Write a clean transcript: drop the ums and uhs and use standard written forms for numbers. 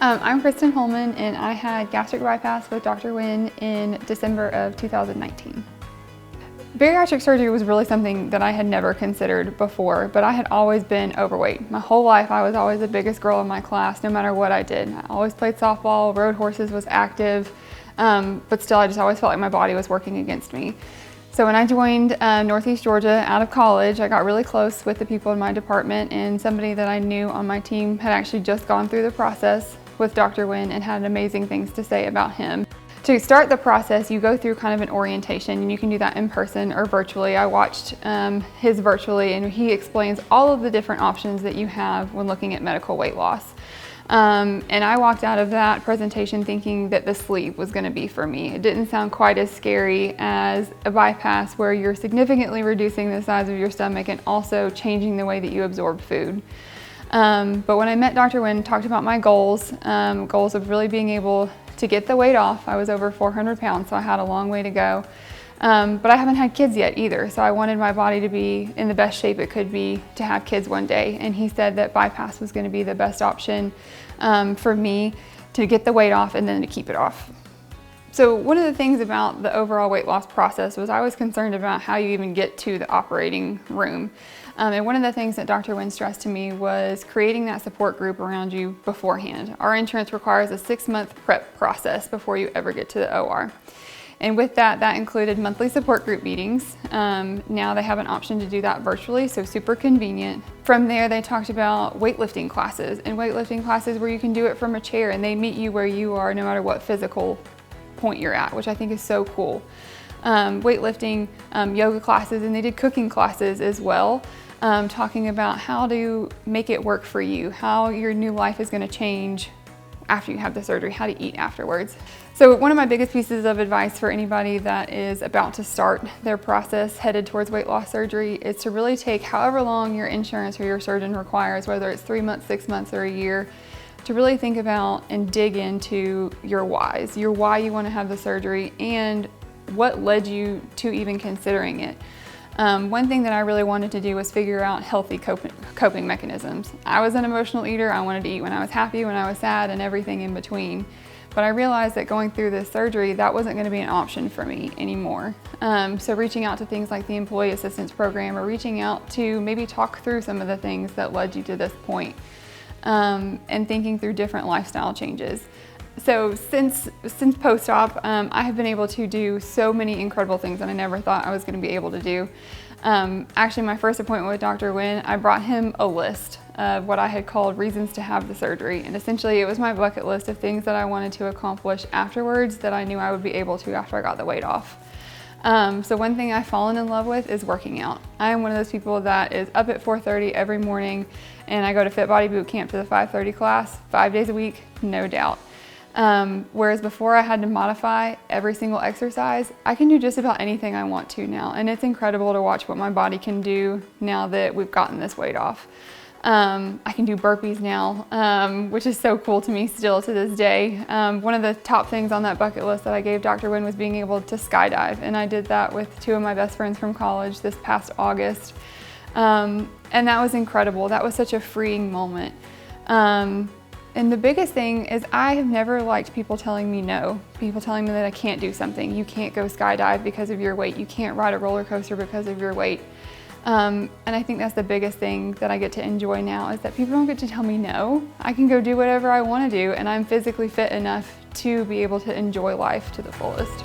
I'm Kristin Holman, and I had gastric bypass with Dr. Nguyen in December of 2019. Bariatric surgery was really something that I had never considered before, but I had always been overweight. My whole life I was always the biggest girl in my class, no matter what I did. I always played softball, rode horses, was active, but still I just always felt like my body was working against me. So when I joined Northeast Georgia out of college, I got really close with the people in my department, and somebody that I knew on my team had actually just gone through the process with Dr. Nguyen and had amazing things to say about him. To start the process, you go through kind of an orientation, and you can do that in person or virtually. I watched his virtually, and he explains all of the different options that you have when looking at medical weight loss. And I walked out of that presentation thinking that the sleeve was going to be for me. It didn't sound quite as scary as a bypass where you're significantly reducing the size of your stomach and also changing the way that you absorb food. But when I met Dr. Nguyen, talked about my goals of really being able to get the weight off. I was over 400 pounds, so I had a long way to go. But I haven't had kids yet either, so I wanted my body to be in the best shape it could be to have kids one day. And he said that bypass was going to be the best option for me to get the weight off and then to keep it off. So one of the things about the overall weight loss process was I was concerned about how you even get to the operating room. And one of the things that Dr. Nguyen stressed to me was creating that support group around you beforehand. Our insurance requires a 6-month prep process before you ever get to the OR. And with that, that included monthly support group meetings. Now they have an option to do that virtually, so super convenient. From there, they talked about weightlifting classes, and weightlifting classes where you can do it from a chair and they meet you where you are no matter what physical point you're at, which I think is so cool. Weightlifting, yoga classes, and they did cooking classes as well, talking about how to make it work for you, how your new life is going to change after you have the surgery, how to eat afterwards. So one of my biggest pieces of advice for anybody that is about to start their process headed towards weight loss surgery is to really take however long your insurance or your surgeon requires, whether it's 3 months, 6 months, or a year, to really think about and dig into your whys, your why you want to have the surgery and what led you to even considering it. One thing that I really wanted to do was figure out healthy coping mechanisms. I was an emotional eater. I wanted to eat when I was happy, when I was sad, and everything in between. But I realized that going through this surgery, that wasn't going to be an option for me anymore. So reaching out to things like the Employee Assistance Program, or reaching out to maybe talk through some of the things that led you to this point, and thinking through different lifestyle changes. So since post-op, I have been able to do so many incredible things that I never thought I was going to be able to do. Actually, my first appointment with Dr. Nguyen, I brought him a list of what I had called reasons to have the surgery. And essentially it was my bucket list of things that I wanted to accomplish afterwards that I knew I would be able to after I got the weight off. So one thing I've fallen in love with is working out. I am one of those people that is up at 4:30 every morning, and I go to Fit Body Boot Camp to the 5:30 class 5 days a week, no doubt. Whereas before I had to modify every single exercise, I can do just about anything I want to now. And it's incredible to watch what my body can do now that we've gotten this weight off. I can do burpees now, which is so cool to me still to this day. One of the top things on that bucket list that I gave Dr. Nguyen was being able to skydive. And I did that with 2 of my best friends from college this past August. And that was incredible. That was such a freeing moment. And the biggest thing is I have never liked people telling me no. People telling me that I can't do something. You can't go skydive because of your weight. You can't ride a roller coaster because of your weight. And I think that's the biggest thing that I get to enjoy now is that people don't get to tell me no. I can go do whatever I want to do, and I'm physically fit enough to be able to enjoy life to the fullest.